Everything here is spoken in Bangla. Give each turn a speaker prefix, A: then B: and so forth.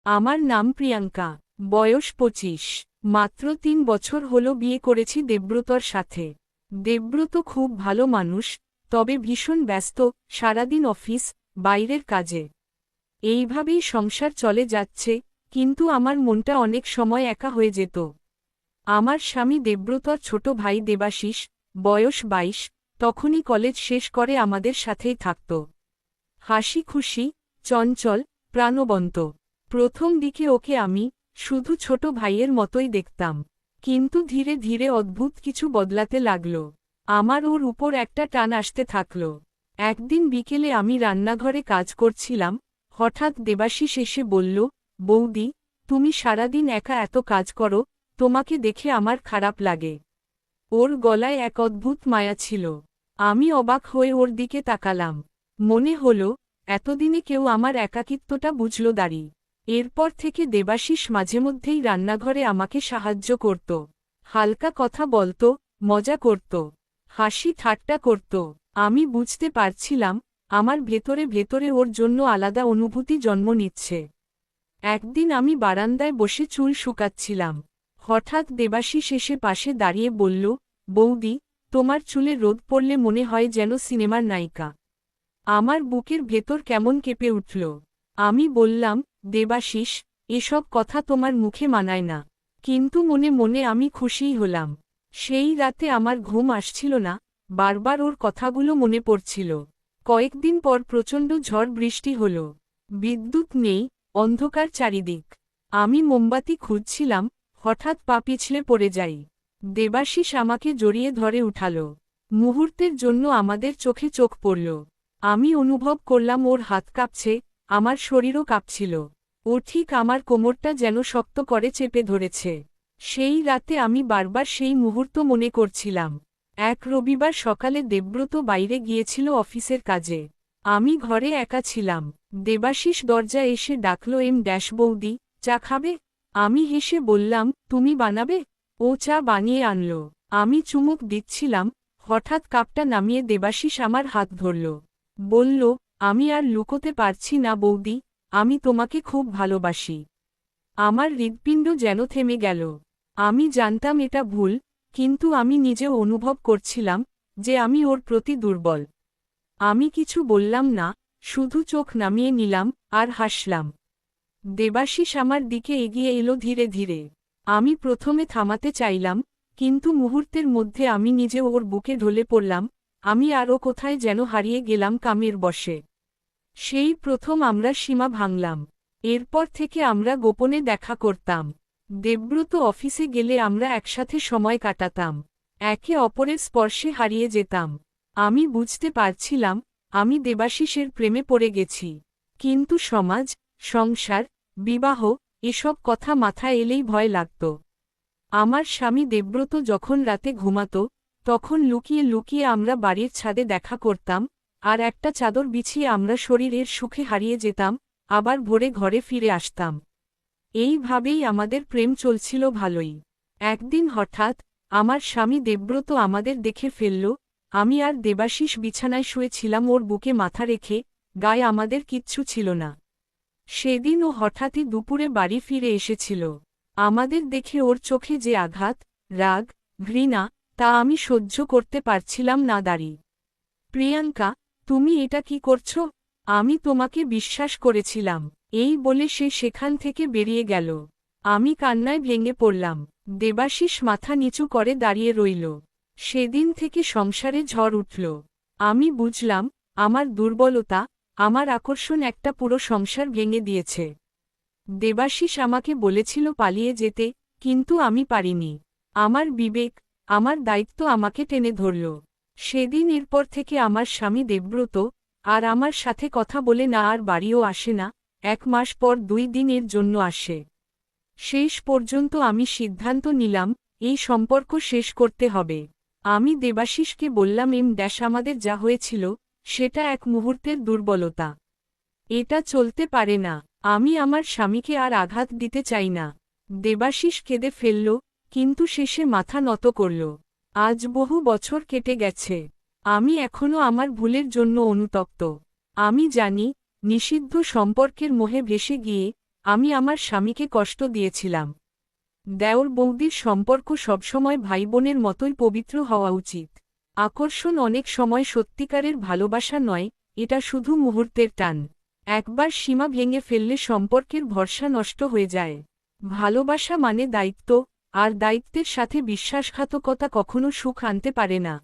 A: আমার নাম প্রিয়াঙ্কা, বয়স 25। মাত্র 3 বছর হলো বিয়ে করেছি দেবব্রতর সাথে। দেবব্রত খুব ভালো মানুষ, তবে ভীষণ ব্যস্ত, সারাদিন অফিস, বাইরের কাজে। এইভাবেই সংসার চলে যাচ্ছে, কিন্তু আমার মনটা অনেক সময় একা হয়ে যেত। আমার স্বামী দেবব্রতর ছোট ভাই দেবাশিস, বয়স 22, তখনই কলেজ শেষ করে আমাদের সাথেই থাকত। হাসি খুশি, চঞ্চল, প্রাণবন্ত। প্রথম দিকে ওকে আমি শুধু ছোট ভাইয়ের মতোই দেখতাম, কিন্তু ধীরে ধীরে অদ্ভুত কিছু বদলাতে লাগল। আমার ওর উপর একটা টান আসতে থাকল। একদিন বিকেলে আমি রান্নাঘরে কাজ করছিলাম, হঠাৎ দেবাশিস এসে বলল, বৌদি, তুমি সারাদিন একা এত কাজ করো, তোমাকে দেখে আমার খারাপ লাগে। ওর গলায় এক অদ্ভুত মায়া ছিল। আমি অবাক হয়ে ওর দিকে তাকালাম। মনে হল, এতদিনে কেউ আমার একাকিত্বটা বুঝল দাঁড়ি। এরপর থেকে দেবাশিস মাঝেমধ্যেই রান্নাঘরে আমাকে সাহায্য করত। হালকা কথা বলত, মজা করত, হাসি ঠাট্টা করত। আমি বুঝতে পারছিলাম, আমার ভেতরে ভেতরে ওর জন্য আলাদা অনুভূতি জন্ম নিচ্ছে। একদিন আমি বারান্দায় বসে চুল শুকাচ্ছিলাম। হঠাৎ দেবাশিস এসে পাশে দাঁড়িয়ে বলল, বৌদি, তোমার চুলে রোদ পড়লে মনে হয় যেন সিনেমার নায়িকা। আমার বুকের ভেতর কেমন কেঁপে উঠল। আমি বললাম, দেবাশিস, এসব কথা তোমার মুখে মানায় না। কিন্তু মনে মনে আমি খুশিই হলাম। সেই রাতে আমার ঘুম আসছিল না, বারবার ওর কথাগুলো মনে পড়ছিল। কয়েকদিন পর প্রচণ্ড ঝড় বৃষ্টি হল। বিদ্যুৎ নেই, অন্ধকার চারিদিক। আমি মোমবাতি খুঁজছিলাম, হঠাৎ পা পিছলে পড়ে যাই। দেবাশিস আমাকে জড়িয়ে ধরে উঠাল। মুহূর্তের জন্য আমাদের চোখে চোখ পড়ল। আমি অনুভব করলাম ওর হাত কাঁপছে, আমার শরীরও কাঁপছিল। ও ঠিক আমার কোমরটা যেন শক্ত করে চেপে ধরেছে। সেই রাতে আমি বারবার সেই মুহূর্ত মনে করছিলাম। এক রবিবার সকালে দেবব্রত বাইরে গিয়েছিল অফিসের কাজে। আমি ঘরে একা ছিলাম। দেবাশিস দরজা এসে ডাকল, বৌদি, চা খাবে? আমি হেসে বললাম, তুমি বানাবে? ও চা বানিয়ে আনল। আমি চুমুক দিচ্ছিলাম, হঠাৎ কাপটা নামিয়ে দেবাশিস আমার হাত ধরল। বলল, আমি আর লুকোতে পারছি না বৌদি, আমি তোমাকে খুব ভালোবাসি। আমার হৃৎপিণ্ড যেন থেমে গেল। আমি জানতাম এটা ভুল, কিন্তু আমি নিজেও অনুভব করছিলাম যে আমি ওর প্রতি দুর্বল। আমি কিছু বললাম না, শুধু চোখ নামিয়ে নিলাম আর হাসলাম। দেবাশিস আমার দিকে এগিয়ে এলো ধীরে ধীরে। আমি প্রথমে থামাতে চাইলাম, কিন্তু মুহূর্তের মধ্যে আমি নিজে ওর বুকে ঢলে পড়লাম। আমি আরও কোথায় যেন হারিয়ে গেলাম কামের বশে। সেই প্রথম আমরা সীমা ভাঙলাম। এরপর থেকে আমরা গোপনে দেখা করতাম। দেবব্রত অফিসে গেলে আমরা একসাথে সময় কাটাতাম। একে অপরের স্পর্শে হারিয়ে যেতাম। আমি বুঝতে পারছিলাম, আমি দেবাশিসের প্রেমে পড়ে গেছি। কিন্তু সমাজ, সংসার, বিবাহ, এসব কথা মাথায় এলেই ভয় লাগত। আমার স্বামী দেবব্রত যখন রাতে ঘুমাত, তখন লুকিয়ে লুকিয়ে আমরা বাড়ির ছাদে দেখা করতাম, আর একটা চাদর বিছিয়ে আমরা শরীরের সুখে হারিয়ে যেতাম, আবার ভোরে ঘরে ফিরে আসতাম। এইভাবেই আমাদের প্রেম চলছিল ভালোই। একদিন হঠাৎ আমার স্বামী দেবব্রত আমাদের দেখে ফেলল। আমি আর দেবাশিস বিছানায় শুয়েছিলাম ওর বুকে মাথা রেখে, গায়ে আমাদের কিচ্ছু ছিল না। সেদিন ও হঠাৎই দুপুরে বাড়ি ফিরে এসেছিল। আমাদের দেখে ওর চোখে যে আঘাত, রাগ, ঘৃণা, তা আমি সহ্য করতে পারছিলাম না দাঁড়ি। প্রিয়াঙ্কা, তুমি এটা কি করছো? আমি তোমাকে বিশ্বাস করেছিলাম। এই বলে সে সেখান থেকে বেরিয়ে গেল। আমি কান্নায় ভেঙে পড়লাম। দেবাশিস মাথা নিচু করে দাঁড়িয়ে রইল। সেদিন থেকে সংসারে ঝড় উঠল। আমি বুঝলাম, আমার দুর্বলতা, আমার আকর্ষণ একটা পুরো সংসার ভেঙে দিয়েছে। দেবাশিস আমাকে বলেছিল পালিয়ে যেতে, কিন্তু আমি পারিনি। আমার বিবেক, আমার দায়িত্ব আমাকে টেনে ধরল। সেদিন এরপর থেকে আমার স্বামী দেবব্রত আর আমার সাথে কথা বলে না, আর বাড়িও আসে না। 1 মাস পর 2 দিনের জন্য আসে। শেষ পর্যন্ত আমি সিদ্ধান্ত নিলাম, এই সম্পর্ক শেষ করতে হবে। আমি দেবাশিসকে বললাম, আমাদের যা হয়েছিল, সেটা এক মুহূর্তের দুর্বলতা। এটা চলতে পারে না। আমি আমার স্বামীকে আর আঘাত দিতে চাই না। দেবাশিস কেঁদে ফেলল, কিন্তু শেষে মাথা নত করল। আজ বহু বছর কেটে গেছে। আমি এখনো আমার ভুলের জন্য অনুতপ্ত। আমি জানি, নিষিদ্ধ সম্পর্কের মোহে ভেসে গিয়ে আমি আমার স্বামীকে কষ্ট দিয়েছিলাম। দেওর বৌদির সম্পর্ক সবসময় ভাইবোনের মতোই পবিত্র হওয়া উচিত। আকর্ষণ অনেক সময় সত্যিকারের ভালোবাসা নয়, এটা শুধু মুহূর্তের টান। একবার সীমা ভেঙে ফেললে সম্পর্কের ভরসা নষ্ট হয়ে যায়। ভালোবাসা মানে দায়িত্ব, আর দায়িত্বের সাথে বিশ্বাসঘাতকতা কখনো সুখ আনতে পারে না।